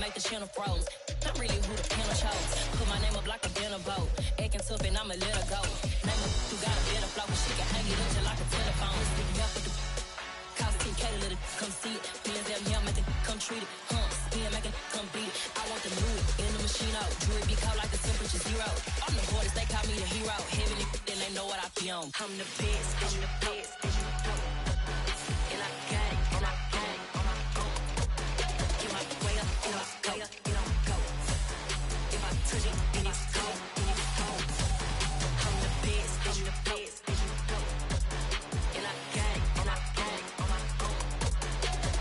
make the channel froze. I'm really who the panel chose. Put my name up like a dinner boat. Acting tough and I'ma let her go. Name her who got a better flow, but she can hang it up just like a telephone. Speaking up with the cost 10K to let it come see it. Me and them here make it come treat it. Spin make it come beat it. I want the new in the machine out. Jewelry be cold like the temperature 0. I'm the hardest, they call me the hero. Heavenly, then they know what I be on. I'm the best, I'm the best, and you know. And I got it, and I got it. Get my way up, get my way up, it don't go. If I touch it, then it's cold, then it's cold. I'm the best, I'm the best, and you know. And I got it, and I got it on my own.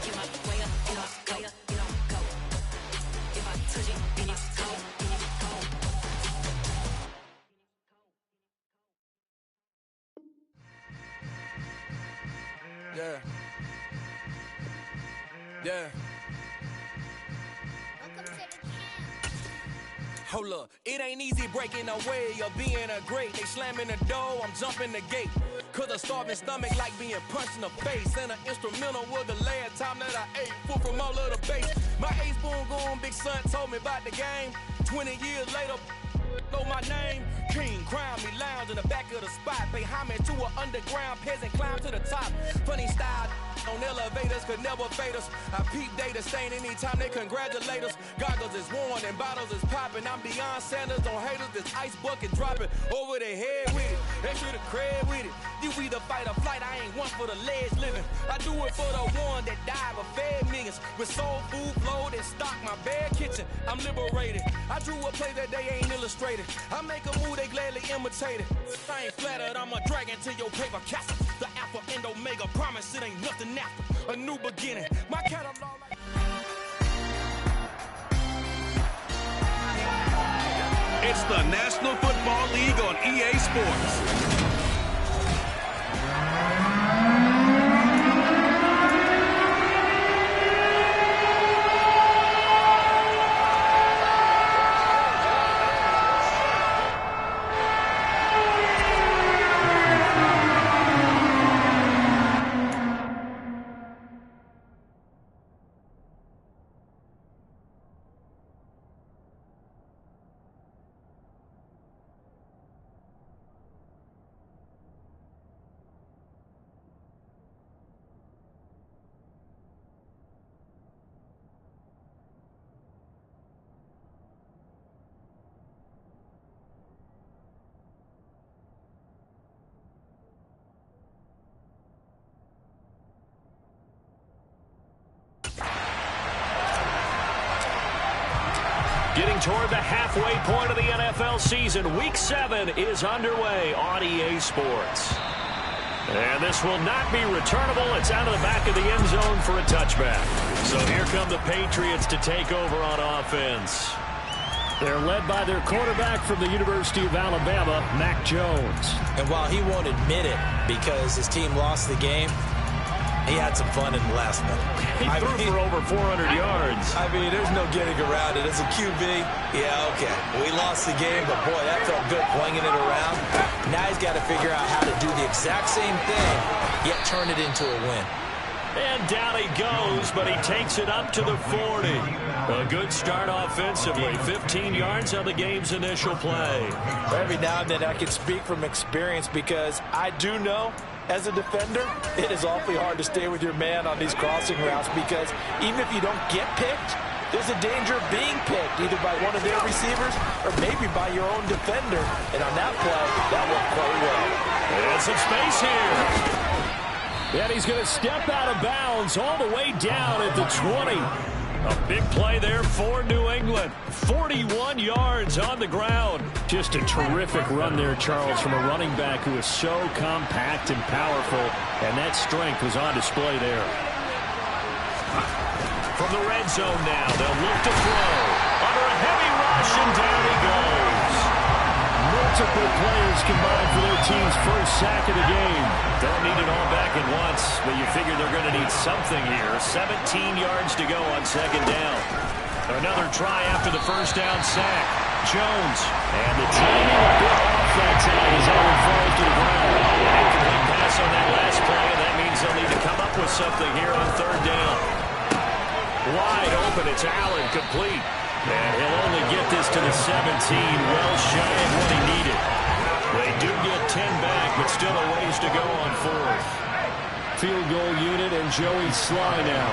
Get my way up, get my way up, it don't go. If I touch it, then it's cold, then it's cold. Yeah. Yeah. Hold up, it ain't easy breaking away or being a great. They slamming the door, I'm jumping the gate. Cause a starving stomach like being punched in the face. And an instrumental was the last time that I ate. Full from all of the bass. My ace boom going, big son told me about the game. 20 years later, know my name. King, crown me, lounge in the back of the spot. Pay homage to an underground peasant, climb to the top. Funny style on elevators could never fade us. I peep data stain anytime they congratulate us. Goggles is worn and bottles is popping. I'm Deion Sanders on haters, this ice bucket dropping over their head with it. Extra the cred with it. You either fight or flight, I ain't one for the ledge living. I do it for the one that died but fed millions. With soul food flowed and stock my bare kitchen. I'm liberated. I drew a play that they ain't illustrated. I make a move, they gladly imitate it. I ain't flattered, I'm a dragon to your paper castle. The Alpha and Omega, promise it ain't nothing after. A new beginning. My catalog like... It's the National Football League on EA Sports. Getting toward the halfway point of the NFL season, Week 7 is underway on EA Sports. And this will not be returnable. It's out of the back of the end zone for a touchback. So here come the Patriots to take over on offense. They're led by their quarterback from the University of Alabama, Mac Jones. And while he won't admit it because his team lost the game, he had some fun in the last minute. He threw for over 400 yards. I mean, there's no getting around it. As a QB, yeah, okay. We lost the game, but boy, that felt good flinging it around. Now he's got to figure out how to do the exact same thing, yet turn it into a win. And down he goes, but he takes it up to the 40. A good start offensively. 15 yards on the game's initial play. Every now and then I can speak from experience because I do know, as a defender, it is awfully hard to stay with your man on these crossing routes because even if you don't get picked, there's a danger of being picked either by one of their receivers or maybe by your own defender. And on that play, that worked quite well. And some space here. And he's going to step out of bounds all the way down at the 20. A big play there for New England. 41 yards on the ground. Just a terrific run there, Charles, from a running back who is so compact and powerful. And that strength was on display there. From the red zone now, they'll look to throw. Under a heavy rush, and down he goes. Multiple players combined for their team's first sack of the game. Don't need it all back at once, but you figure they're going to need something here. 17 yards to go on second down. Another try after the first down sack. Jones. And the timing a bit off that time as Allen falls to the ground. An incomplete pass on that last play, and that means they'll need to come up with something here on third down. Wide open, it's Allen, complete. And he'll only get this to the 17, well shy of what he needed. They do get 10 back, but still a ways to go on fourth. Field goal unit and Joey Sly now.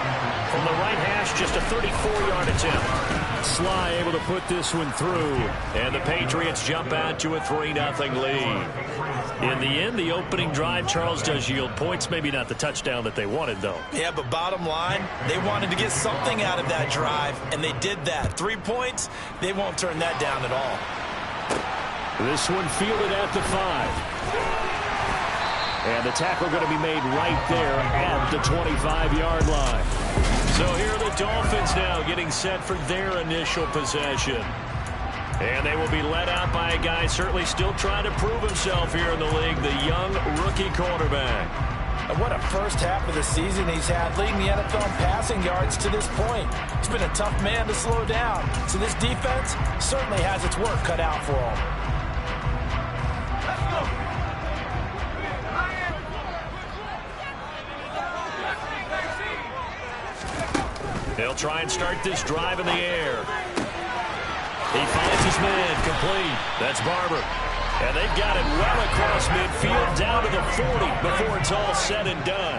From the right hash, just a 34-yard attempt. Sly able to put this one through. And the Patriots jump out to a 3-0 lead. In the end, the opening drive, Charles, does yield points. Maybe not the touchdown that they wanted, though. Yeah, but bottom line, they wanted to get something out of that drive, and they did that. 3 points, they won't turn that down at all. This one fielded at the 5. And the tackle going to be made right there at the 25-yard line. So here are the Dolphins now getting set for their initial possession. And they will be led out by a guy certainly still trying to prove himself here in the league, the young rookie quarterback. And what a first half of the season he's had, leading the NFL in passing yards to this point. He's been a tough man to slow down. So this defense certainly has its work cut out for him. They'll try and start this drive in the air. He finds his man, complete. That's Barber. And they've got it well across midfield down to the 40 before it's all said and done.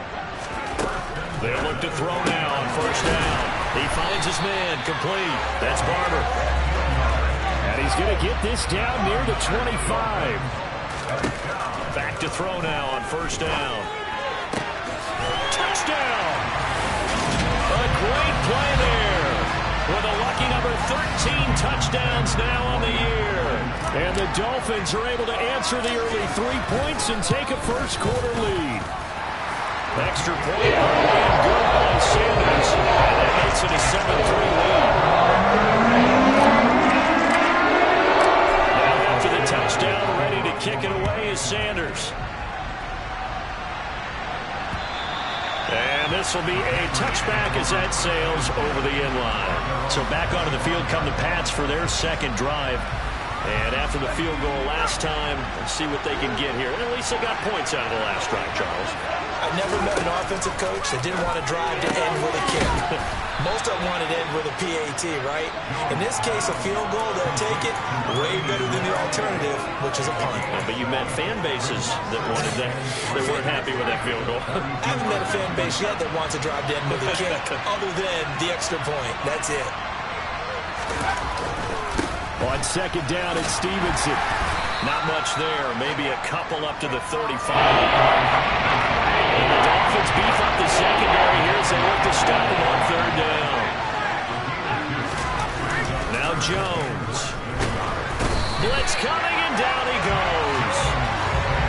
They'll look to throw now on first down. He finds his man, complete. That's Barber. And he's going to get this down near the 25. Back to throw now on first down. Touchdown! A great play there with a lucky number 13 touchdowns now on the year. And the Dolphins are able to answer the early 3 points and take a first quarter lead. Extra point and good by Sanders. And that makes it a 7-3 lead. Now after the touchdown, ready to kick it away is Sanders. And this will be a touchback as that sails over the end line. So back onto the field come the Pats for their second drive. And after the field goal last time, let's see what they can get here. At least they got points out of the last drive, Charles. I've never met an offensive coach that didn't want to drive to end with a kick. Most of them wanted to end with a PAT, right? In this case, a field goal, they'll take it way better than the alternative, which is a punt. Yeah, but you met fan bases that wanted that. They weren't happy with that field goal. I haven't met a fan base yet that wants to drive to end with a kick other than the extra point. That's it. On second down, it's Stevenson. Not much there. Maybe a couple up to the 35. And the Dolphins beef up the secondary here as they look to stop him on third down. Now Jones. Blitz coming, and down he goes.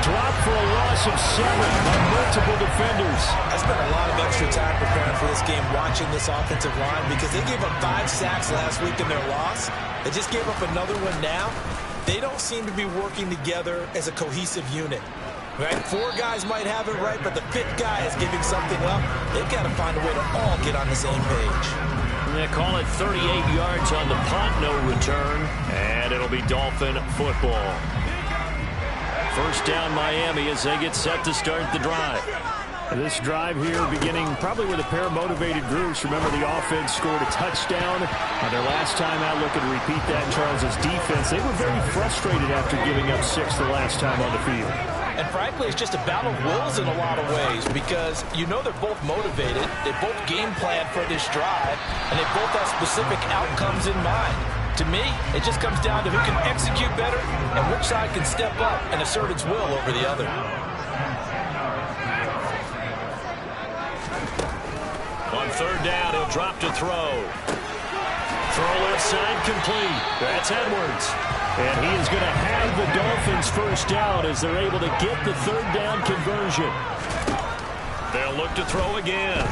Dropped for a loss of 7 on multiple defenders. I spent a lot of extra time preparing for this game watching this offensive line because they gave up 5 sacks last week in their loss. They just gave up another one now. They don't seem to be working together as a cohesive unit. Right? 4 guys might have it right, but the 5th guy is giving something up. They've got to find a way to all get on the same page. They call it 38 yards on the punt, no return, and it'll be Dolphin football. First down Miami as they get set to start the drive. This drive here beginning probably with a pair of motivated groups. Remember, the offense scored a touchdown on their last time out. Looking to repeat that in Charles's defense. They were very frustrated after giving up 6 the last time on the field. And frankly, it's just a battle of wills in a lot of ways because you know they're both motivated. They both game plan for this drive, and they both have specific outcomes in mind. To me, it just comes down to who can execute better and which side can step up and assert its will over the other. On third down, he'll drop to throw. Throw left side complete. That's Edwards. And he is going to have the Dolphins first down as they're able to get the third down conversion. They'll look to throw again.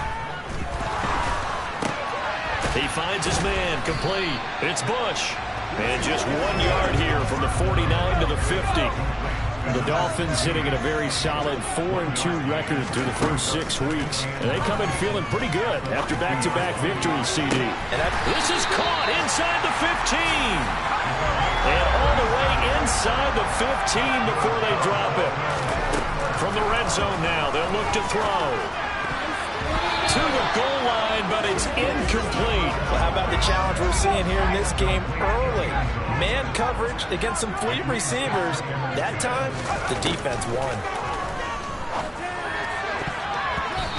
He finds his man, complete. It's Bush. And just 1 yard here from the 49 to the 50. The Dolphins sitting at a very solid 4-2 record through the first 6 weeks. And they come in feeling pretty good after back-to-back victories, CD. This is caught inside the 15. And all the way inside the 15 before they drop it. From the red zone now, they'll look to throw. To the goal line, but it's incomplete. incomplete. Well, how about the challenge we're seeing here in this game early? Man coverage against some fleet receivers. That time, the defense won.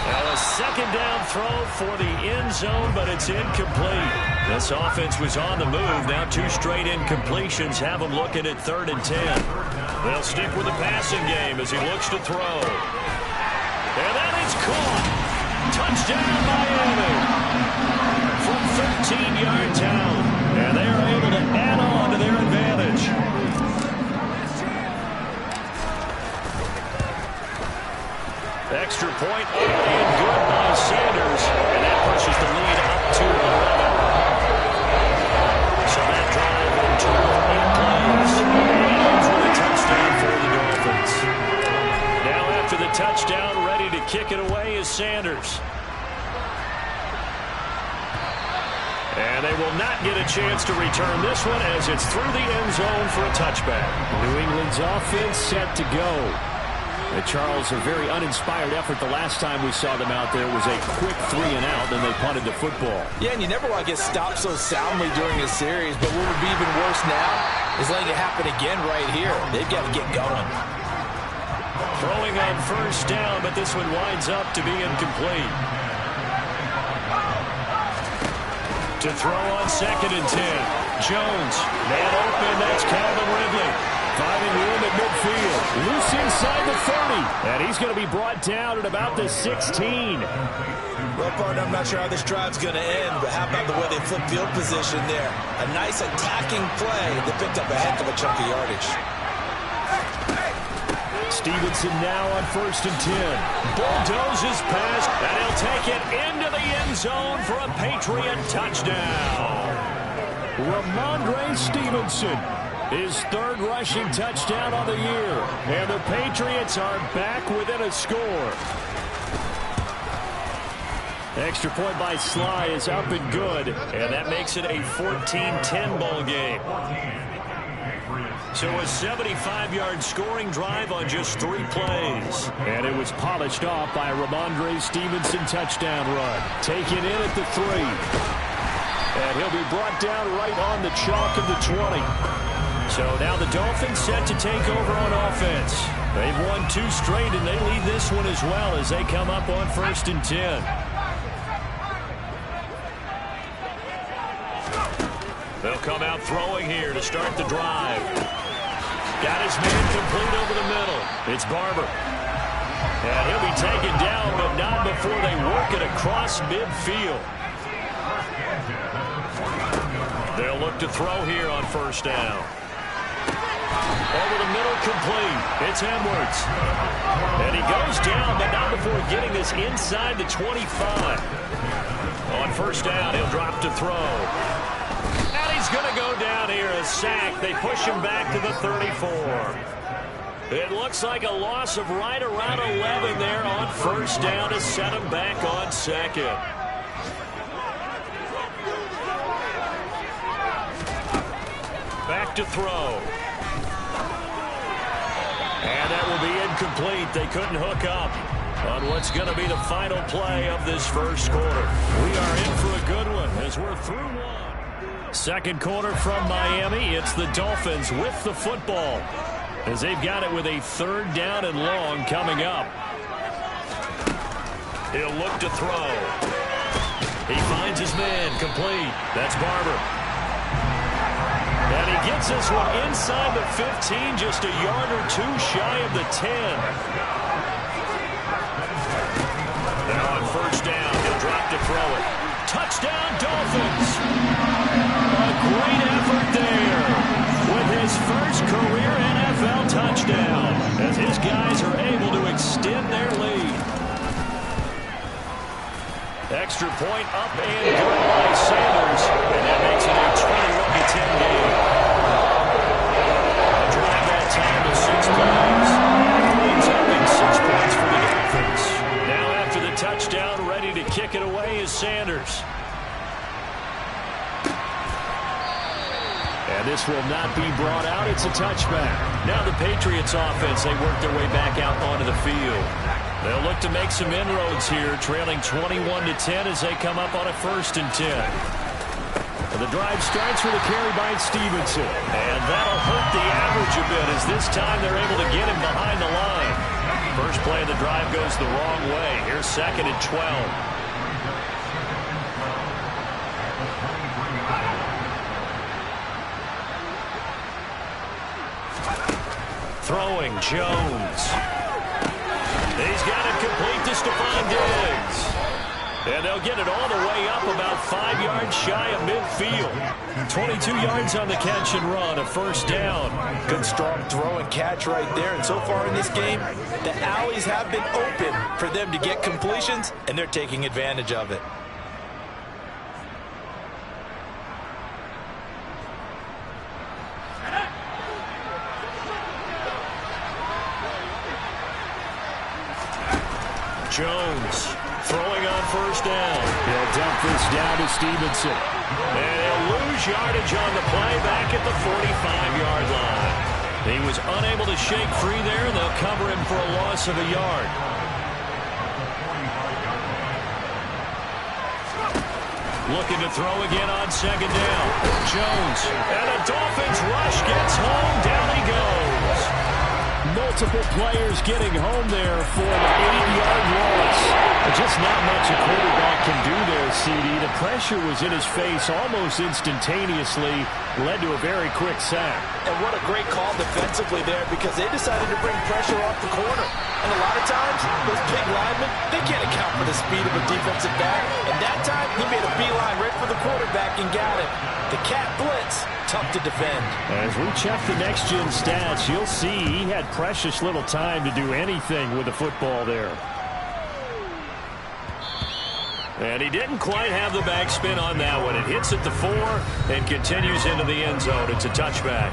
Now a second down throw for the end zone, but it's incomplete. This offense was on the move. Now 2 straight incompletions have them looking at 3rd and 10. They'll stick with the passing game as he looks to throw. And that is caught. Touchdown, Miami. From 13 yards out. And they are able to add on to their advantage. Extra point up and good by Sanders. And that pushes the lead up to 11. So that drive in 8 plays. And ends with a touchdown for the Dolphins. Now after the touchdown, ready to kick it away is Sanders. And they will not get a chance to return this one as it's through the end zone for a touchback. New England's offense set to go. Charles, a very uninspired effort the last time we saw them out there was a quick 3 and out, and they punted the football. Yeah, and you never want to get stopped so soundly during a series, but what would be even worse now is letting it happen again right here. They've got to get going. Throwing on first down, but this one winds up to be incomplete. To throw on 2nd and 10. Jones, man open, that's Calvin Ridley. Finding room at midfield. Loose inside the 30. And he's going to be brought down at about the 16. Well, partner, I'm not sure how this drive's going to end, but how about the way they flip field position there? A nice attacking play that picked up a heck of a chunk of yardage. Stevenson now on 1st and 10. Bulldozes past, and he'll take it into the end zone for a Patriot touchdown. Ramondre Stevenson, his 3rd rushing touchdown on the year. And the Patriots are back within a score. Extra point by Sly is up and good, and that makes it a 14-10 ball game. So a 75-yard scoring drive on just 3 plays. And it was polished off by a Ramondre Stevenson touchdown run. Taken in at the 3. And he'll be brought down right on the chalk of the 20. So now the Dolphins set to take over on offense. They've won 2 straight, and they lead this one as well as they come up on 1st and 10. They'll come out throwing here to start the drive. Got his man complete over the middle. It's Barber. And he'll be taken down, but not before they work it across midfield. They'll look to throw here on 1st down. Over the middle, complete. It's Edwards. And he goes down, but not before getting this inside the 25. On 1st down, he'll drop to throw. And he's going to go down here, a sack. They push him back to the 34. It looks like a loss of right around 11 there on 1st down to set him back on 2nd. Back to throw. And that will be incomplete. They couldn't hook up on what's going to be the final play of this 1st quarter. We are in for a good one as we're through 1. 2nd quarter from Miami. It's the Dolphins with the football as they've got it with a 3rd down and long coming up. He'll look to throw. He finds his man complete. That's Barber. And he gets this one inside the 15, just a yard or 2 shy of the 10. Now on 1st down, he'll drop to throw it. Touchdown, Dolphins! A great effort there with his first career NFL touchdown as his guys are able to extend their lead. Extra point up and good by Sanders, and that makes it a 21-10 game. A drive that time of 6 plays. Leads up in 6 points for the Dolphins. Now after the touchdown, ready to kick it away is Sanders. And this will not be brought out. It's a touchback. Now the Patriots offense, they work their way back out onto the field. They'll look to make some inroads here, trailing 21-10 as they come up on a 1st and 10. And the drive starts with a carry by Stevenson. And that'll hurt the average a bit as this time they're able to get him behind the line. First play of the drive goes the wrong way. Here's 2nd and 12. Throwing Jones. He's got it complete to Stephon Diggs. And they'll get it all the way up about 5 yards shy of midfield. 22 yards on the catch and run, a 1st down. Good strong throw and catch right there. And so far in this game, the alleys have been open for them to get completions, and they're taking advantage of it. Jones throwing on 1st down. He'll dump this down to Stevenson. And he'll lose yardage on the play back at the 45-yard line. He was unable to shake free there, and they'll cover him for a loss of a yard. Looking to throw again on 2nd down. Jones. And the Dolphins rush gets home. Down he goes. Multiple players getting home there for the 8-yard loss. Just not much a quarterback can do there, CD. The pressure was in his face almost instantaneously, led to a very quick sack. And what a great call defensively there, because they decided to bring pressure off the corner. And a lot of times, those big linemen, they can't account for the speed of a defensive back. And that time, he made a beeline right for the quarterback and got it. The cat blitz, tough to defend. As we check the next-gen stats, you'll see he had precious little time to do anything with the football there. And he didn't quite have the backspin on that one. It hits at the 4 and continues into the end zone. It's a touchback.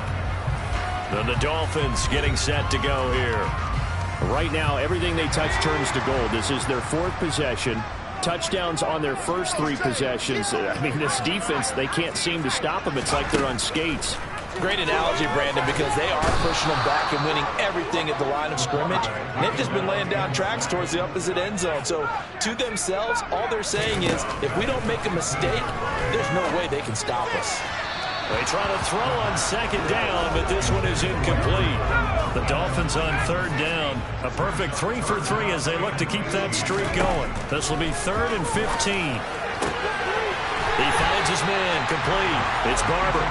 Then the Dolphins getting set to go here. Right now, everything they touch turns to gold. This is their 4th possession. Touchdowns on their first 3 possessions. I mean, this defense, they can't seem to stop them. It's like they're on skates. Great analogy, Brandon, because they are pushing them back and winning everything at the line of scrimmage. And they've just been laying down tracks towards the opposite end zone. So to themselves, all they're saying is, if we don't make a mistake, there's no way they can stop us. They try to throw on 2nd down, but this one is incomplete. The Dolphins on 3rd down. A perfect 3 for 3 as they look to keep that streak going. This will be 3rd and 15. He finds his man complete. It's Barber.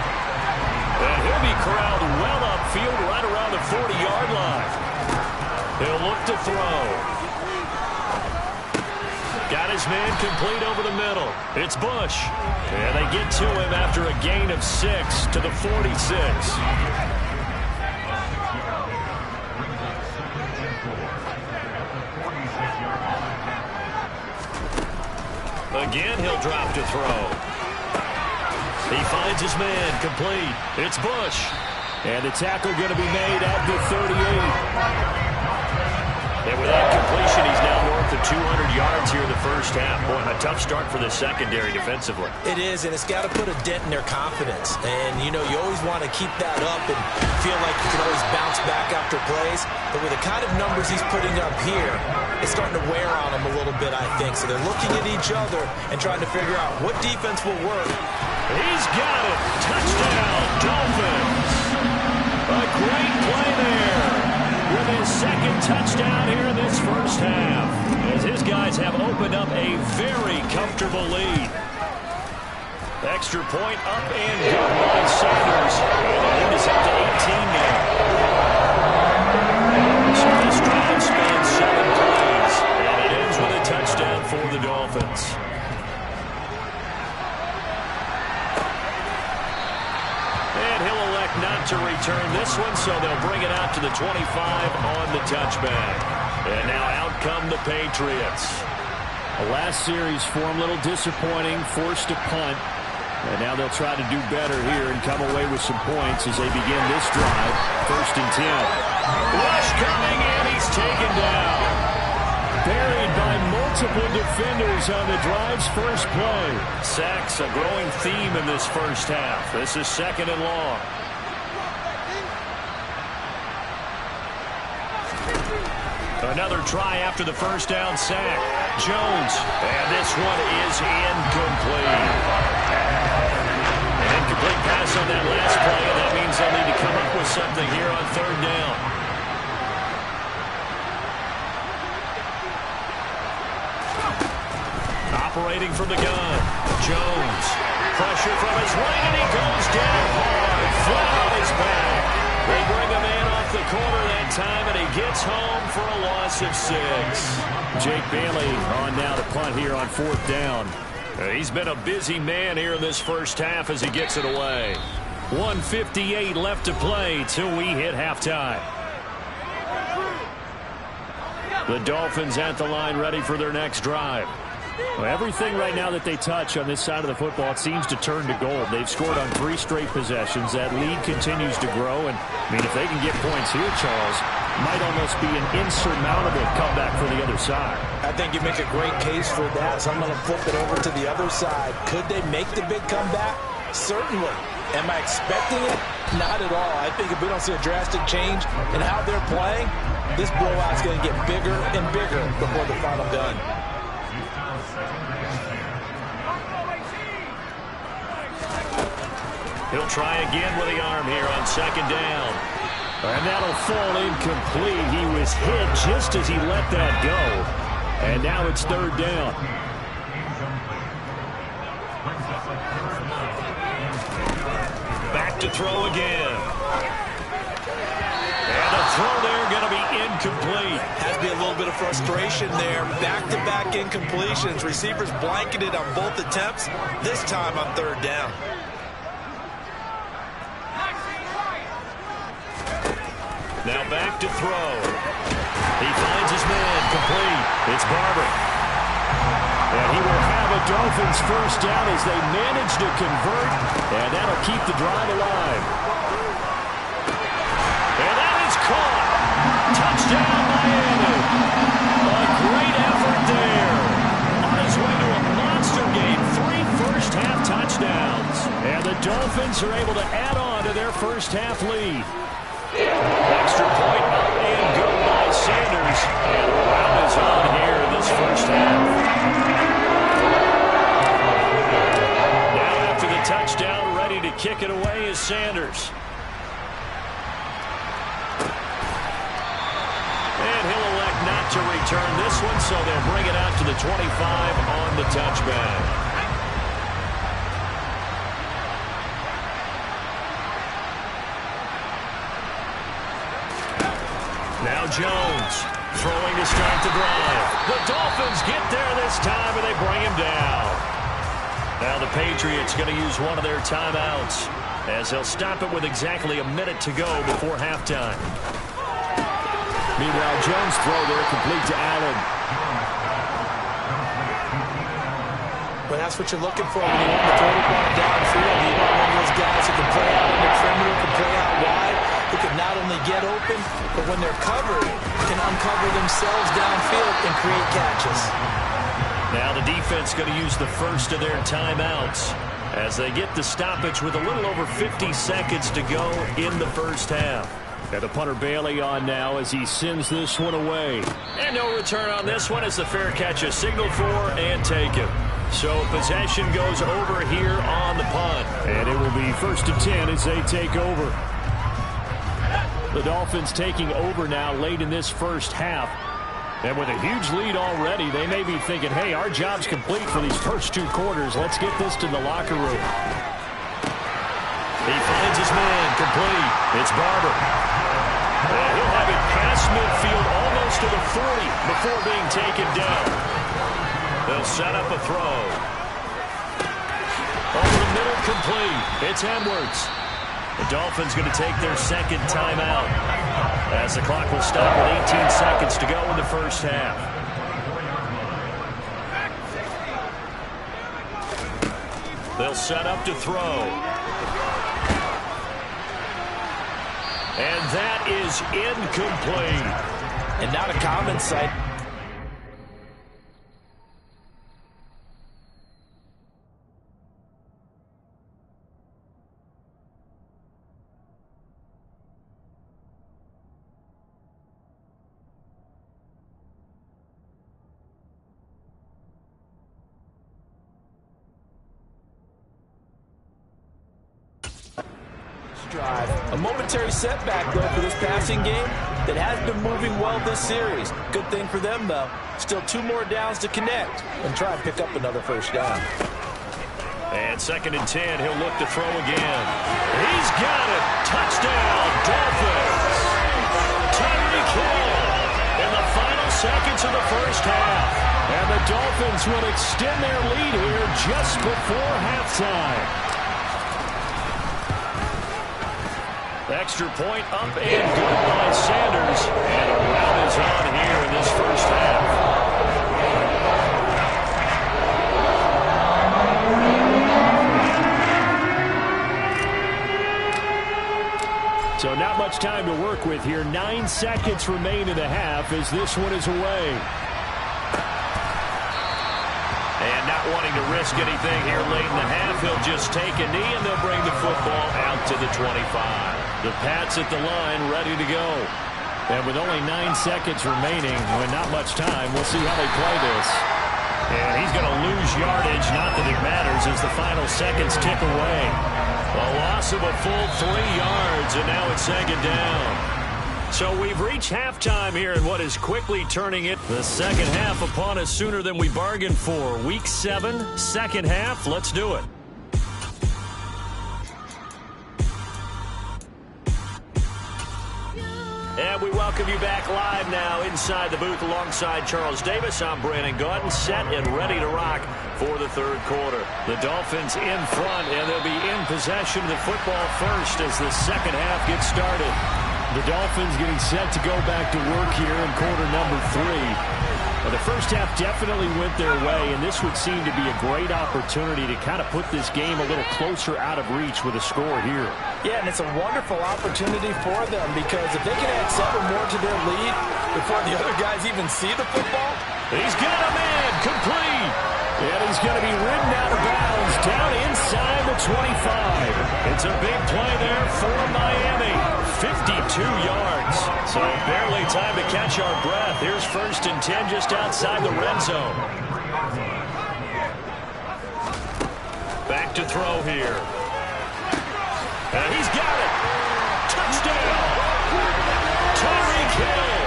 And he'll be corralled well upfield right around the 40-yard line. He'll look to throw. Got his man complete over the middle. It's Bush. And they get to him after a gain of 6 to the 46. Again, he'll drop to throw. He finds his man complete. It's Bush. And the tackle going to be made at the 38. And with that completion, he's now north of 200 yards here in the first half. Boy, a tough start for the secondary defensively. It is, and it's got to put a dent in their confidence. And, you know, you always want to keep that up and feel like you can always bounce back after plays. But with the kind of numbers he's putting up here, it's starting to wear on them a little bit, I think. So they're looking at each other and trying to figure out what defense will work. He's got it. Touchdown, Dolphins. A great play there with his 2nd touchdown here in this first half, as his guys have opened up a very comfortable lead. Extra point up and good by Sanders. And the lead is up to 18 now. So this drive spans 7 plays, and it ends with a touchdown for the Dolphins. And he'll elect not to return this one, so they'll bring it out to the 25 on the touchback. And now out come the Patriots. The last series for him, a little disappointing, forced to punt. And now they'll try to do better here and come away with some points as they begin this drive. 1st and 10. Rush coming, and he's taken down. Buried by multiple defenders on the drive's first play. Sacks, a growing theme in this first half. This is 2nd and long. An Another try after the first down sack. Jones, and this one is incomplete. An incomplete pass on that last play, and that means they'll need to come up with something here on third down. Operating from the gun, Jones. Pressure from his right, and he goes down hard, flat on his back. They bring a man off the corner that time, and he gets home for a loss of 6. Jake Bailey on now to punt here on fourth down. He's been a busy man here in this first half as he gets it away. 1:58 left to play till we hit halftime. The Dolphins at the line ready for their next drive. Well, everything right now that they touch on this side of the football, it seems to turn to gold. They've scored on 3 straight possessions. That lead continues to grow. And, I mean, if they can get points here, Charles, might almost be an insurmountable comeback for the other side. I think you make a great case for that, so I'm going to flip it over to the other side. Could they make the big comeback? Certainly. Am I expecting it? Not at all. I think if we don't see a drastic change in how they're playing, this blowout's going to get bigger and bigger before the final gun. He'll try again with the arm here on second down. And that'll fall incomplete. He was hit just as he let that go. And now it's third down. Back to throw again. And a throw there going to be incomplete. Has to be a little bit of frustration there. Back-to-back incompletions. Receivers blanketed on both attempts, this time on third down. Now back to throw. He finds his man, complete. It's Barber. And he will have a Dolphins first down as they manage to convert, and that'll keep the drive alive. And that is caught. Touchdown, Miami. A great effort there. On his way to a monster game, 3 first-half touchdowns. And the Dolphins are able to add on to their first-half lead. Extra point up and good by Sanders. And a round is on here in this first half. Now after the touchdown, ready to kick it away is Sanders. And he'll elect not to return this one, so they'll bring it out to the 25 on the touchback. Now Jones throwing to start the drive. The Dolphins get there this time, and they bring him down. Now the Patriots going to use one of their timeouts as they'll stop it with exactly a minute to go before halftime. Meanwhile, Jones' throw there complete to Allen. But that's what you're looking for when you want to throw the ball downfield. You want one of those guys who can play out in the perimeter, can play out wide, who can not only get open, but when they're covered, can uncover themselves downfield and create catches. Now the defense going to use the first of their timeouts as they get the stoppage with a little over 50 seconds to go in the first half. And the punter Bailey on now as he sends this one away. And no return on this one as the fair catch is signaled for and taken. So possession goes over here on the punt. And it will be 1st and 10 as they take over. The Dolphins taking over now late in this first half. And with a huge lead already, they may be thinking, hey, our job's complete for these first 2 quarters. Let's get this to the locker room. He finds his man, complete. It's Barber. And he'll have it past midfield almost to the 40 before being taken down. They'll set up a throw. Over the middle, complete. It's Edwards. The Dolphins going to take their second timeout as the clock will stop with 18 seconds to go in the first half. They'll set up to throw. And that is incomplete. And not a common sight. drive. A momentary setback, though, for this passing game that has been moving well this series. Good thing for them, though. Still 2 more downs to connect and try and pick up another first down. And 2nd and 10, he'll look to throw again. He's got it. Touchdown, Dolphins. Tyreek Hill in the final seconds of the first half. And the Dolphins will extend their lead here just before halftime. Extra point up and good by Sanders. And a rout is on here in this first half. So not much time to work with here. 9 seconds remain in the half as this one is away. And not wanting to risk anything here late in the half, he'll just take a knee and they'll bring the football out to the 25. The Pats at the line ready to go. And with only 9 seconds remaining, with not much time, we'll see how they play this. And he's going to lose yardage, not that it matters, as the final seconds tick away. A loss of a full 3 yards, and now it's 2nd down. So we've reached halftime here in what is quickly turning it. The second half upon us sooner than we bargained for. Week 7, second half. Let's do it. And we welcome you back live now inside the booth alongside Charles Davis. I'm Brandon Gaudin, set and ready to rock for the 3rd quarter. The Dolphins in front, and they'll be in possession of the football first as the second half gets started. The Dolphins getting set to go back to work here in quarter number 3. Well, the first half definitely went their way, and this would seem to be a great opportunity to kind of put this game a little closer out of reach with a score here. Yeah, and it's a wonderful opportunity for them because if they can add 7 more to their lead before the other guys even see the football. He's got a man complete. And he's going to be ridden out of bounds down inside the 25. It's a big play there for Miami. 52 yards. So barely time to catch our breath. Here's 1st and 10 just outside the red zone. Back to throw here. And he's got it. Touchdown. Tyreek Hill.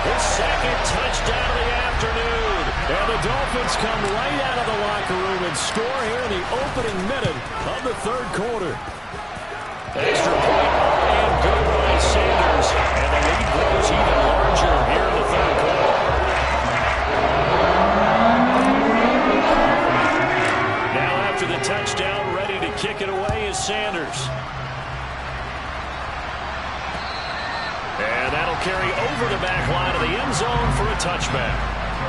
His 2nd touchdown of the afternoon. And the Dolphins come right out of the locker room and score here in the opening minute of the 3rd quarter. Extra point up and good by Sanders. And the lead grows even larger here in the 3rd quarter. Now after the touchdown, ready to kick it away is Sanders. And that'll carry over the back line of the end zone for a touchback.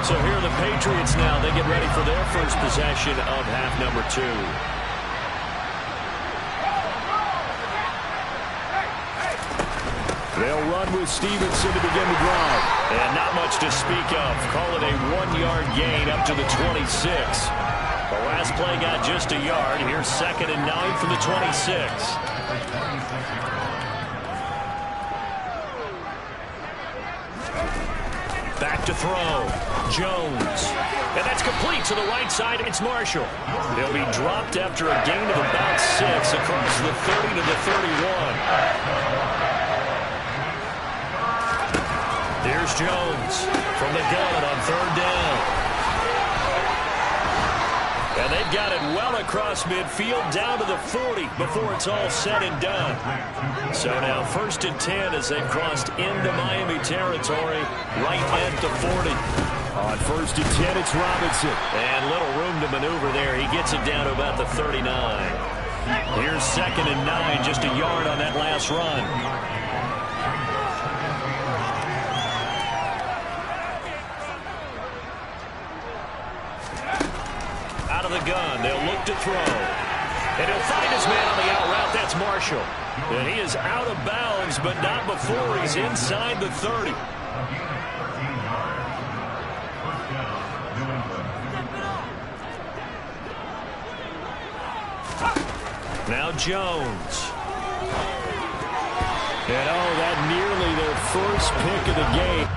So here are the Patriots now. They get ready for their first possession of half number 2. They'll run with Stevenson to begin the drive. And not much to speak of. Call it a 1-yard gain up to the 26. The last play got just a yard. Here's 2nd and 9 from the 26. Back to throw. Jones. And that's complete to the right side. It's Marshall. He'll be dropped after a gain of about 6 across the 30 to the 31. Here's Jones from the gun on 3rd down. And they've got it well across midfield down to the 40 before it's all said and done. So now 1st and 10 as they've crossed into Miami territory right at the 40. On 1st and 10, it's Robinson. And little room to maneuver there. He gets it down to about the 39. Here's 2nd and 9, just a yard on that last run. Out of the gun, they'll look to throw. And he'll find his man on the out route. That's Marshall. And he is out of bounds, but not before he's inside the 30. Now Jones. And that nearly their first pick of the game.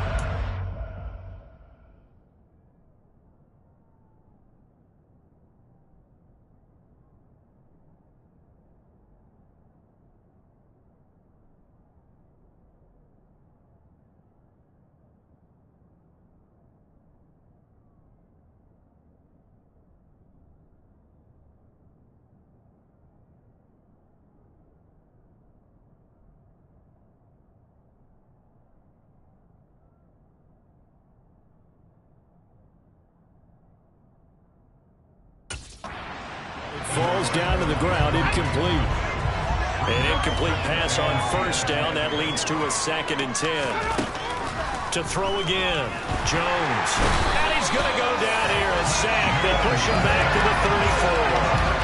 Falls down to the ground, incomplete. An incomplete pass on first down. That leads to a 2nd and 10. To throw again, Jones. And he's going to go down here. A sack. They push him back to the 34.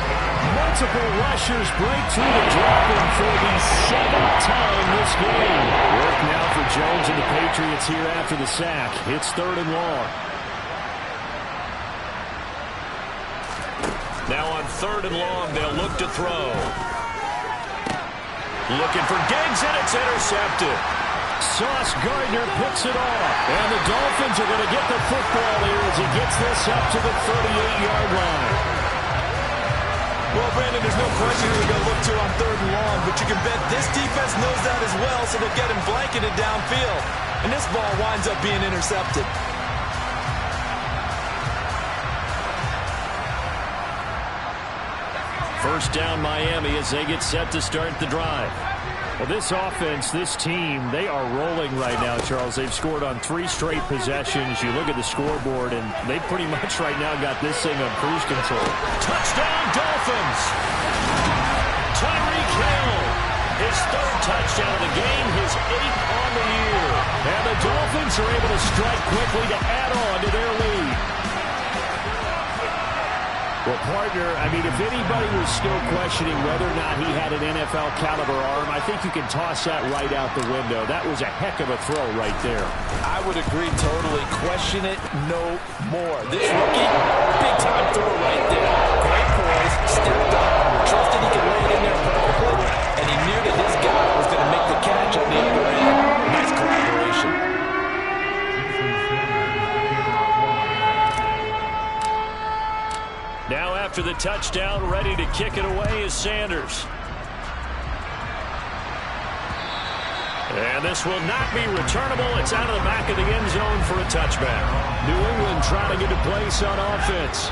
Multiple rushers break through the dropping for the 7th time this game. Work now for Jones and the Patriots here after the sack. It's 3rd and long. Now on 3rd and long, they'll look to throw. Looking for Diggs, and it's intercepted. Sauce Gardner picks it off. And the Dolphins are going to get the football here as he gets this up to the 38-yard line. Well, Brandon, there's no question who they're going to look to on 3rd and long, but you can bet this defense knows that as well, so they'll get him blanketed downfield. And this ball winds up being intercepted. First down Miami as they get set to start the drive. Well, this offense, this team, they are rolling right now, Charles. They've scored on 3 straight possessions. You look at the scoreboard, and they pretty much right now got this thing on cruise control. Touchdown, Dolphins! Tyreek Hill, his 3rd touchdown of the game, his 8th on the year. And the Dolphins are able to strike quickly to add on to their lead. Well, partner, I mean, if anybody was still questioning whether or not he had an NFL caliber arm, I think you can toss that right out the window. That was a heck of a throw right there. I would agree totally. Question it no more. This rookie, big-time throw right there. Great poise, stepped up, trusted he could lay it in there perfectly, and he knew that his guy was going to make the catch on the other end. Nice collaboration. Now after the touchdown, ready to kick it away is Sanders. And this will not be returnable. It's out of the back of the end zone for a touchback. New England trying to get a place on offense.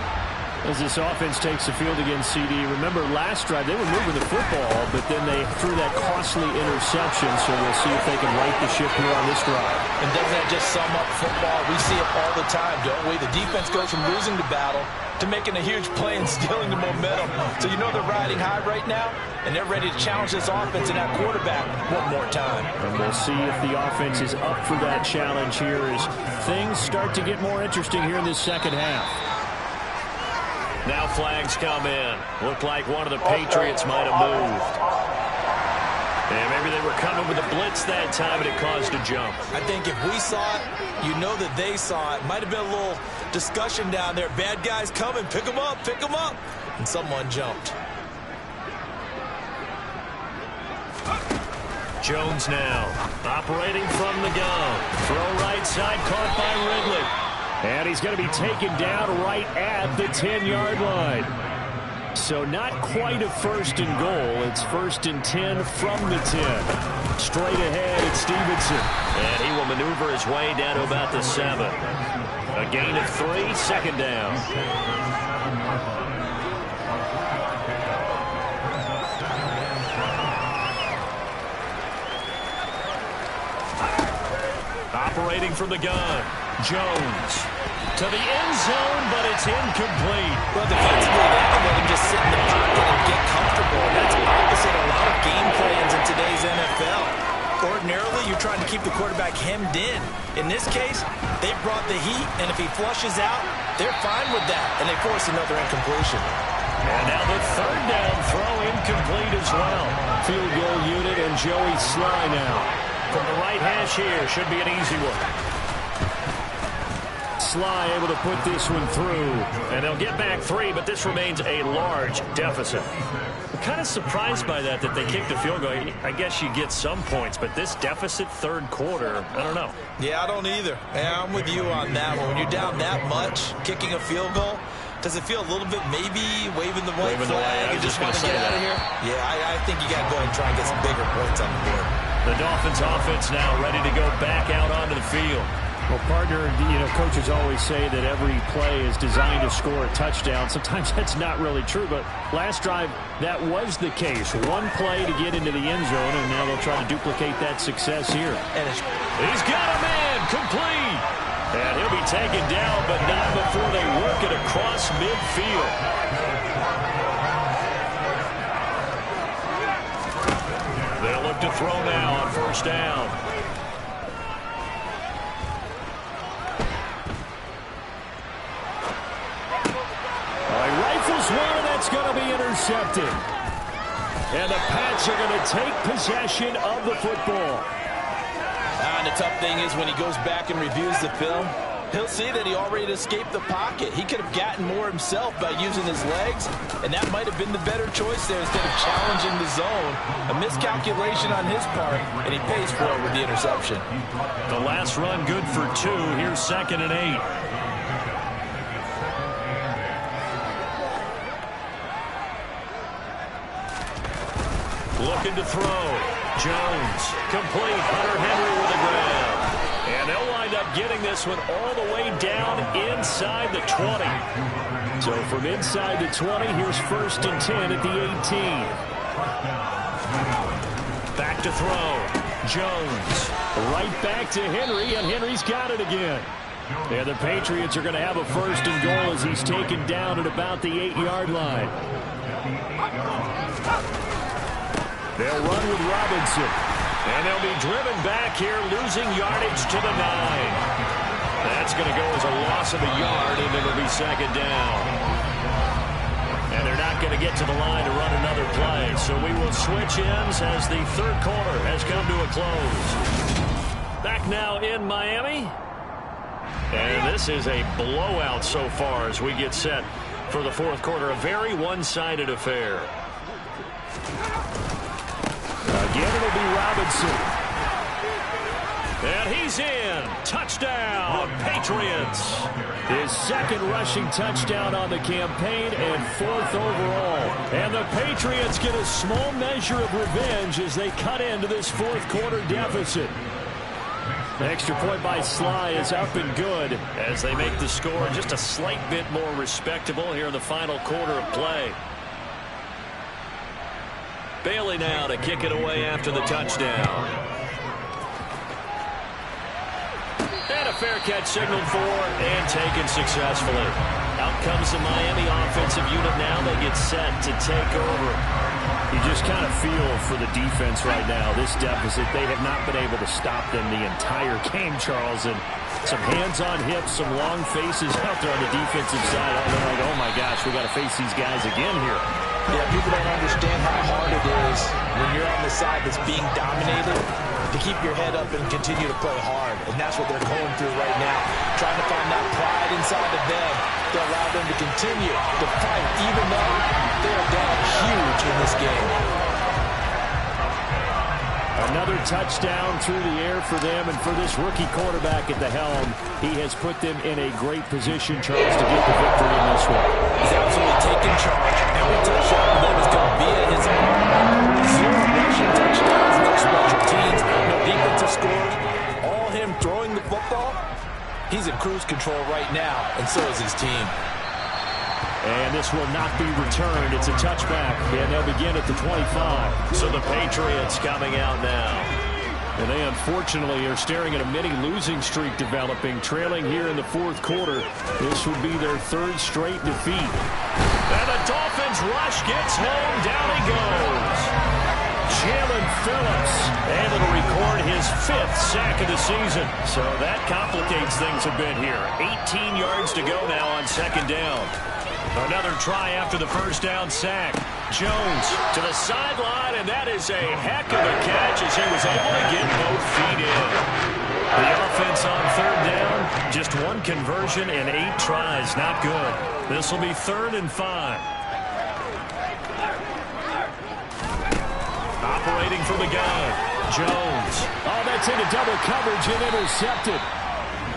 As this offense takes the field against CD. Remember, last drive, they were moving the football, but then they threw that costly interception, so we'll see if they can right the ship here on this drive. And doesn't that just sum up football? We see it all the time, don't we? The defense goes from losing the battle to making a huge play and stealing the momentum. So you know they're riding high right now, and they're ready to challenge this offense and that quarterback one more time. And we'll see if the offense is up for that challenge here as things start to get more interesting here in this second half. Now flags come in. Looked like one of the Patriots might have moved. And maybe they were coming with a blitz that time, and it caused a jump. I think if we saw it, you know that they saw it. Might have been a little discussion down there. Bad guys coming. Pick them up. Pick them up. And someone jumped. Jones now operating from the gun. Throw right side, caught by Ridley. And he's going to be taken down right at the 10-yard line. So not quite a 1st and goal. It's 1st and 10 from the 10. Straight ahead, it's Stevenson. And he will maneuver his way down to about the 7. A gain of 3, 2nd down. Operating from the gun. Jones to the end zone, but it's incomplete. Well, defensively, they can let him just sit in the pocket and get comfortable. That's opposite a lot of game plans in today's NFL. Ordinarily, you're trying to keep the quarterback hemmed in. In this case, they brought the heat, and if he flushes out, they're fine with that, and they force another incompletion. And now the 3rd down throw incomplete as well. Field goal unit and Joey Sly now. From the right hash here, should be an easy one. Sly able to put this one through. And they'll get back 3, but this remains a large deficit. I'm kind of surprised by that they kicked the field goal. I guess you get some points, but this deficit 3rd quarter, I don't know. Yeah, I don't either. Yeah, I'm with you on that one. When you're down that much, kicking a field goal, does it feel a little bit maybe waving the white flag and just want to get out of here? Yeah, I think you got to go ahead and try and get some bigger points on the board. The Dolphins offense now ready to go back out onto the field. Well, partner, coaches always say that every play is designed to score a touchdown. Sometimes that's not really true, but last drive, that was the case. One play to get into the end zone, and now they'll try to duplicate that success here. And he's got a man, complete. And he'll be taken down, but not before they work it across midfield. throw now on first down. He rifles one, and that's going to be intercepted. And the Pats are going to take possession of the football. And the tough thing is when he goes back and reviews the film, he'll see that he already escaped the pocket. He could have gotten more himself by using his legs, and that might have been the better choice there instead of challenging the zone. A miscalculation on his part, and he pays for it with the interception. The last run good for 2. Here's 2nd and 8. Looking to throw. Jones, complete. Hunter Henry with the grab. And they'll wind up getting this one all the way down inside the 20. So from inside the 20, here's 1st and 10 at the 18. Back to throw. Jones. Right back to Henry, and Henry's got it again. And the Patriots are going to have a 1st and goal as he's taken down at about the 8-yard line. They'll run with Robinson. And they'll be driven back here, losing yardage to the 9. That's going to go as a loss of a yard, and it'll be 2nd down. And they're not going to get to the line to run another play. So we will switch ends as the 3rd quarter has come to a close. Back now in Miami. And this is a blowout so far as we get set for the 4th quarter. A very one-sided affair. Again, it'll be Robinson. And he's in. Touchdown, Patriots. His 2nd rushing touchdown on the campaign and 4th overall. And the Patriots get a small measure of revenge as they cut into this 4th quarter deficit. The extra point by Sly is up and good as they make the score just a slight bit more respectable here in the final quarter of play. Bailey now to kick it away after the touchdown. And a fair catch signaled for and taken successfully. Out comes the Miami offensive unit now. They get set to take over. You just kind of feel for the defense right now. This deficit, they have not been able to stop them the entire game, Charles. And some hands on hips, some long faces out there on the defensive side. They're like, oh my gosh, we got to face these guys again here. Yeah, people don't understand how hard it is when you're on the side that's being dominated to keep your head up and continue to play hard. And that's what they're going through right now. Trying to find that pride inside of them to allow them to continue to fight, even though they are down huge in this game. Another touchdown through the air for them, and for this rookie quarterback at the helm, he has put them in a great position, Charles, to get the victory in this one. He's absolutely taken charge. Every touchdown for them is going to be at his own. 0 rushing touchdowns, no special teams, no defensive scores. All him throwing the football. He's in cruise control right now, and so is his team. And this will not be returned. It's a touchback, and they'll begin at the 25. So the Patriots coming out now. And they unfortunately are staring at a mini losing streak developing, trailing here in the 4th quarter. This would be their 3rd straight defeat. And the Dolphins rush gets home. Down he goes. Jalen Phillips able to record his 5th sack of the season. So that complicates things a bit here. 18 yards to go now on 2nd down. Another try after the 1st down sack. Jones to the sideline, and that is a heck of a catch as he was able to get both feet in. The offense on 3rd down, just 1 conversion and 8 tries. Not good. This will be 3rd and 5. Operating from the gun, Jones. Oh, that's into double coverage and intercepted.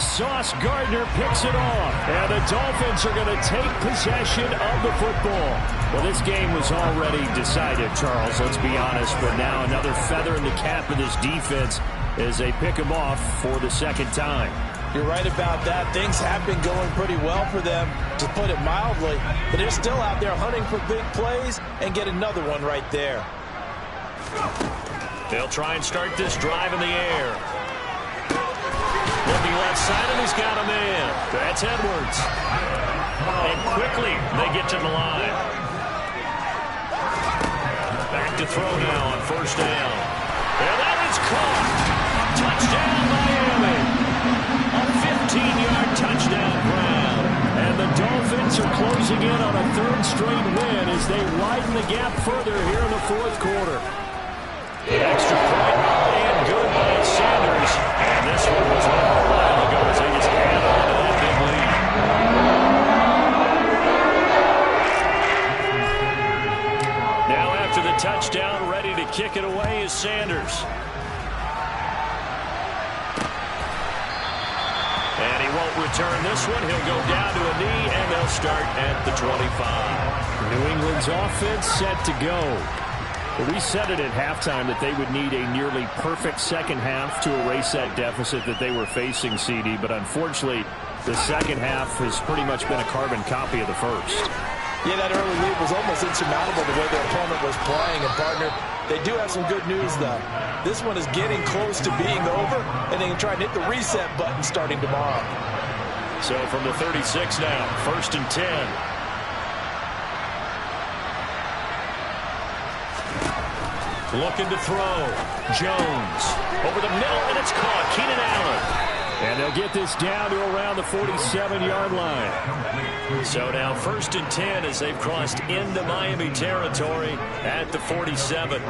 Sauce Gardner picks it off, and the Dolphins are going to take possession of the football. Well, this game was already decided, Charles, let's be honest, but now another feather in the cap of this defense as they pick him off for the 2nd time. You're right about that. Things have been going pretty well for them, to put it mildly, but they're still out there hunting for big plays and get another one right there. They'll try and start this drive in the air. Looking left side, and he's got a man. That's Edwards. And quickly, they get to the line. Back to throw now on 1st down. And that is caught. Touchdown, Miami. A 15-yard touchdown grab. And the Dolphins are closing in on a third straight win as they widen the gap further here in the fourth quarter. Extra point and good by Sanders. And this one was over a while ago as they just add on to that big lead. Now after the touchdown, ready to kick it away is Sanders. And he won't return this one. He'll go down to a knee, and they'll start at the 25. New England's offense set to go. Well, we said it at halftime that they would need a nearly perfect second half to erase that deficit that they were facing, CD. But unfortunately, the second half has pretty much been a carbon copy of the first. Yeah, that early lead was almost insurmountable the way their opponent was playing. And, partner, they do have some good news, though. This one is getting close to being over, and they can try and hit the reset button starting tomorrow. So from the 36 now, 1st and 10. Looking to throw. Jones over the middle, and it's caught. Keenan Allen. And they'll get this down to around the 47-yard line. So now 1st and 10 as they've crossed into Miami territory at the 47.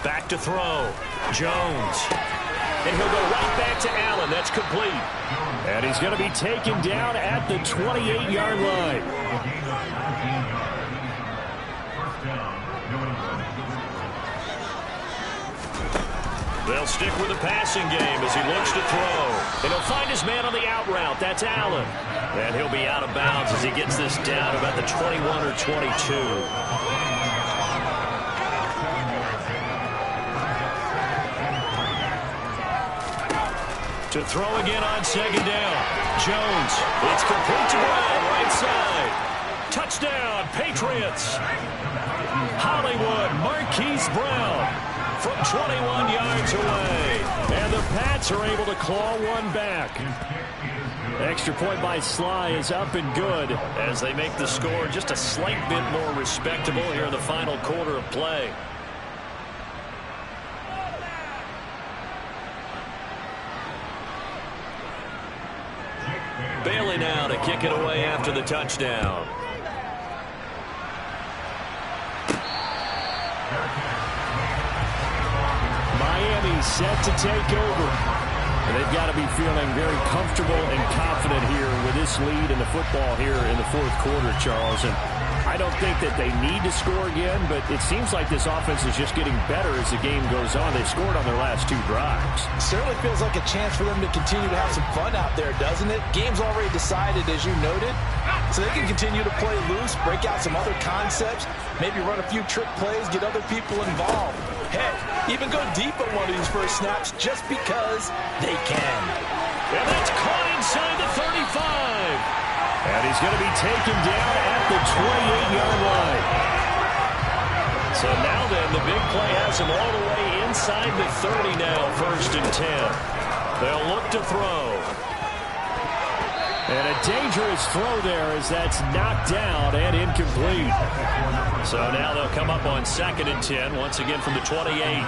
Back to throw. Jones. And he'll go right back to Allen. That's complete. And he's going to be taken down at the 28-yard line. They'll stick with the passing game as he looks to throw. And he'll find his man on the out route. That's Allen. And he'll be out of bounds as he gets this down about the 21 or 22. To throw again on second down. Jones. It's complete to Brown, right side. Touchdown, Patriots. Hollywood, Marquise Brown from 21 yards away. And the Pats are able to claw one back. Extra point by Sly is up and good as they make the score just a slight bit more respectable here in the final quarter of play. Bailey now to kick it away after the touchdown. Miami set to take over. They've got to be feeling very comfortable and confident here with this lead in the football here in the fourth quarter, Charles. And I don't think that they need to score again, but it seems like this offense is just getting better as the game goes on. They've scored on their last two drives. Certainly feels like a chance for them to continue to have some fun out there, doesn't it? Game's already decided, as you noted, so they can continue to play loose, break out some other concepts, maybe run a few trick plays, get other people involved. Heck, even go deep on one of these first snaps just because they can. And that's caught inside the 35. And he's going to be taken down at the 28-yard line. So now then, the big play has him all the way inside the 30 now, 1st and 10. They'll look to throw. And a dangerous throw there as that's knocked down and incomplete. So now they'll come up on 2nd and 10, once again from the 28.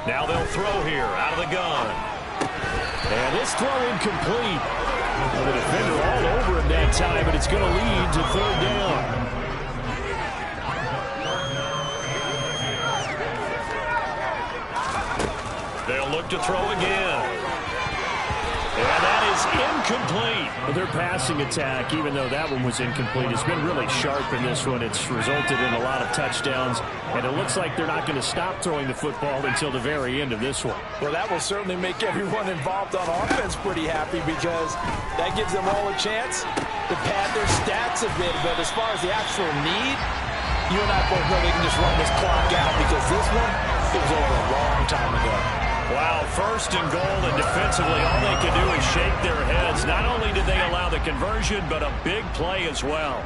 Now they'll throw here out of the gun. And this throw incomplete. Well, the defender all over him that time, but it's going to lead to 3rd down. They'll look to throw again. And that is incomplete. Well, their passing attack, even though that one was incomplete, has been really sharp in this one. It's resulted in a lot of touchdowns, and it looks like they're not going to stop throwing the football until the very end of this one. Well, that will certainly make everyone involved on offense pretty happy because that gives them all a chance to pad their stats a bit. But as far as the actual need, you and I both know they can just run this clock out because this one, it was over a long time ago. Wow, 1st and goal, and defensively all they can do is shake their heads. Not only did they allow the conversion, but a big play as well.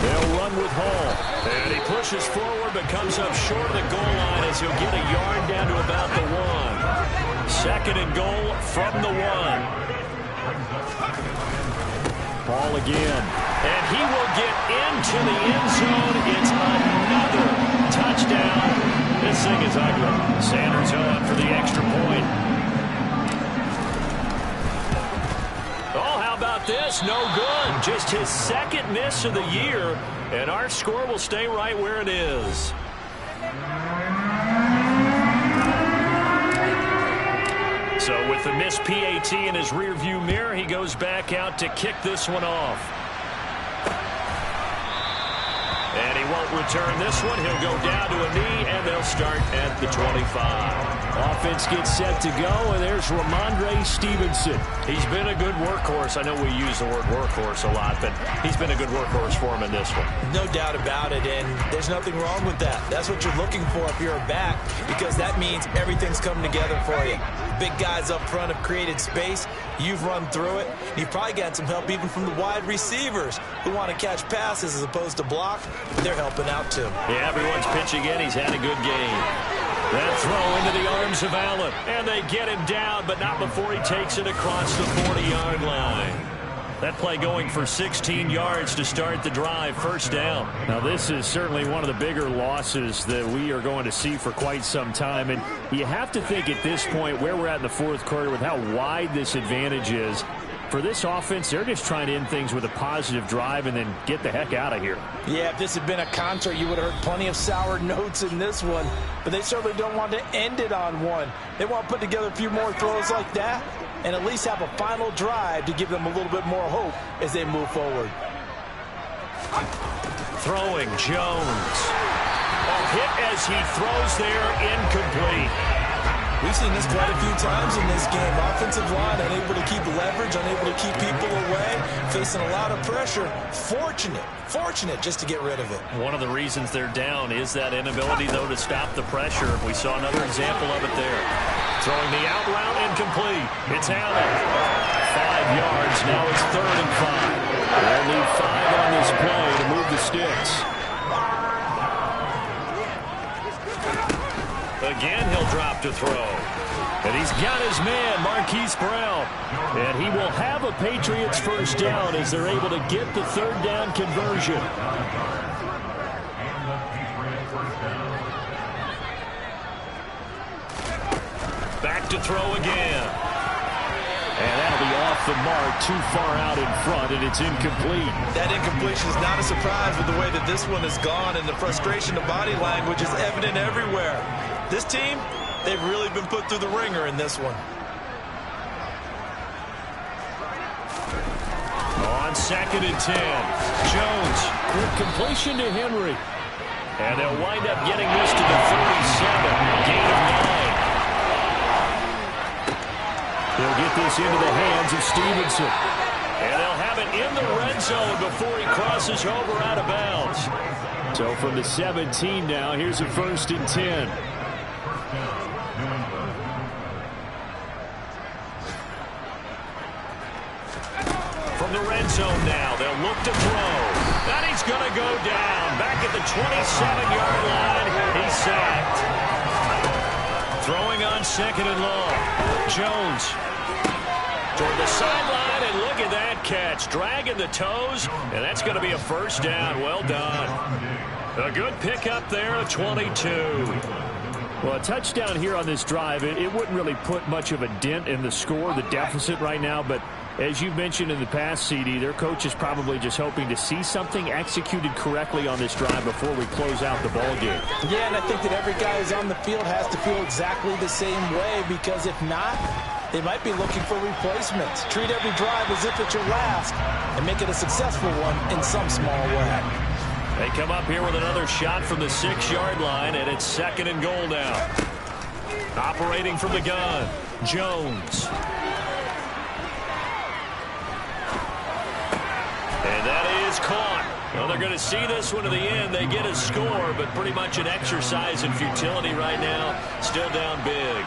They'll run with Hall. And he pushes forward but comes up short of the goal line as he'll get a yard down to about the 1. Second and goal from the 1. Ball again. And he will get into the end zone. It's another touchdown. This thing is ugly. Sanders on for the extra point. Oh, how about this? No good. Just his second miss of the year. And our score will stay right where it is. So with the missed PAT in his rearview mirror, he goes back out to kick this one off. And he won't return this one. He'll go down to a knee, and they'll start at the 25. Offense gets set to go, and there's Ramondre Stevenson. He's been a good workhorse. I know we use the word workhorse a lot, but he's been a good workhorse for him in this one. No doubt about it, and there's nothing wrong with that. That's what you're looking for if you're a back, because that means everything's coming together for you. Big guys up front have created space. You've run through it. You've probably got some help even from the wide receivers who want to catch passes as opposed to block. They're helping out too. Yeah, everyone's pitching in. He's had a good game. That throw into the arms of Allen. And they get him down, but not before he takes it across the 40-yard line. That play going for 16 yards to start the drive. First down. Now, this is certainly one of the bigger losses that we are going to see for quite some time. And you have to think at this point where we're at in the fourth quarter with how wide this advantage is. For this offense, they're just trying to end things with a positive drive and then get the heck out of here. Yeah, if this had been a contra, you would have heard plenty of sour notes in this one. But they certainly don't want to end it on one. They want to put together a few more throws like that and at least have a final drive to give them a little bit more hope as they move forward. Throwing Jones. A hit as he throws there, incomplete. We've seen this quite a few times in this game. Offensive line unable to keep leverage, unable to keep people away, facing a lot of pressure. Fortunate just to get rid of it. One of the reasons they're down is that inability, though, to stop the pressure. We saw another example of it there. Throwing the out route, incomplete. It's Allen. 5 yards. Now it's 3rd and 5. They'll need 5 on this play to move the sticks. Again, he'll drop to throw. And he's got his man, Marquise Brown. And he will have a Patriots first down as they're able to get the 3rd down conversion. Back to throw again. And that'll be off the mark, too far out in front, and it's incomplete. That incompletion is not a surprise with the way that this one has gone, and the frustration of body language is evident everywhere. This team, they've really been put through the ringer in this one. On 2nd and 10, Jones with completion to Henry. And they'll wind up getting this to the 37, gain of 9. They'll get this into the hands of Stevenson. And they'll have it in the red zone before he crosses over out of bounds. So from the 17 now, here's a 1st and 10. From the red zone now, they'll look to throw. And he's going to go down. Back at the 27-yard line, he's sacked. Throwing on 2nd and long. Jones toward the sideline, and look at that catch. Dragging the toes, and that's going to be a first down. Well done. A good pickup there of 22. Well, a touchdown here on this drive, it wouldn't really put much of a dent in the score, the deficit right now, but as you've mentioned in the past, CD, their coach is probably just hoping to see something executed correctly on this drive before we close out the ball game. Yeah, and I think that every guy who's on the field has to feel exactly the same way, because if not, they might be looking for replacements. Treat every drive as if it's your last and make it a successful one in some small way. They come up here with another shot from the 6-yard line, and it's 2nd and goal now. Operating from the gun, Jones. And that is caught. Well, they're going to see this one to the end. They get a score, but pretty much an exercise in futility right now. Still down big.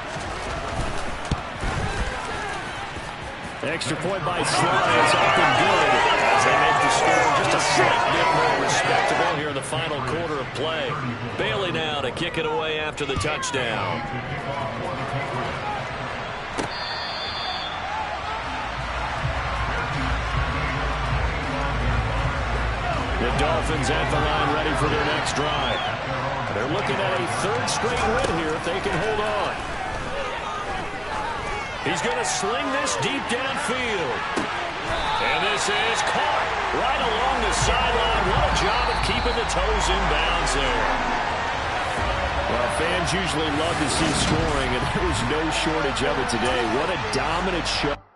Extra point by Sly is up and good as they make the score just a slight bit more respectable here in the the final quarter of play. Bailey now to kick it away after the touchdown. The Dolphins at the line ready for their next drive. They're looking at a third straight win here if they can hold on. He's going to sling this deep downfield. And this is caught right along the sideline. What a job of keeping the toes in bounds there. Well, fans usually love to see scoring, and there was no shortage of it today. What a dominant show.